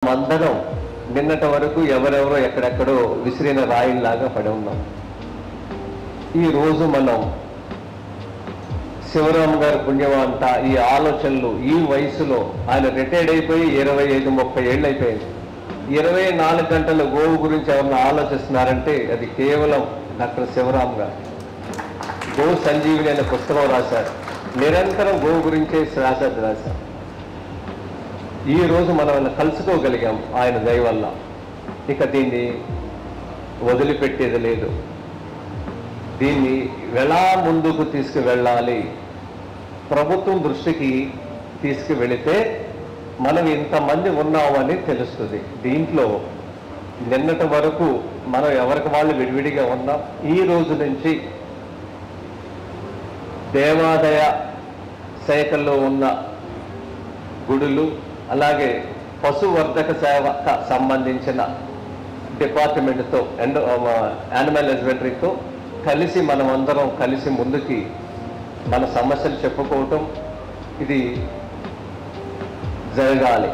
అందరం నిన్నటి వరకు ఎవరెవరో ఎక్కడెక్కడో విసిరిన రాయిల్లాగా పడి ఉన్నాం. ఈరోజు మనం శివరాం గారి పుణ్యమంట ఈ ఆలోచనలు ఈ వయసులో ఆయన రిటైర్డ్ అయిపోయి 25-30 ఏళ్ళు అయిపోయింది. 24 గంటల గోవు గురించి ఎవరన్నా ఆలోచిస్తున్నారంటే అది కేవలం డాక్టర్ శివరాం గారు. గో సంజీవిని అనే పుస్తకం రాశారు. నిరంతరం గోవు గురించే రాశారు. ఈరోజు మనం కలుసుకోగలిగాం ఆయన దయ వల్ల. ఇక దీన్ని వదిలిపెట్టేది లేదు. దీన్ని ఎలా ముందుకు తీసుకువెళ్ళాలి, ప్రభుత్వం దృష్టికి తీసుకువెళితే మనం ఇంతమంది ఉన్నామని తెలుస్తుంది. దీంట్లో నిన్నటి వరకు మనం ఎవరికి వాళ్ళు విడివిడిగా ఉన్నాం. ఈ రోజు నుంచి దేవాదాయ శాఖల్లో ఉన్న గుడులు, అలాగే పశువర్ధక సేవకు సంబంధించిన డిపార్ట్మెంట్తో యానిమల్ హస్బెండరీతో కలిసి మనం అందరం కలిసి ముందుకి మన సమస్యలు చెప్పుకోవటం ఇది జరగాలి.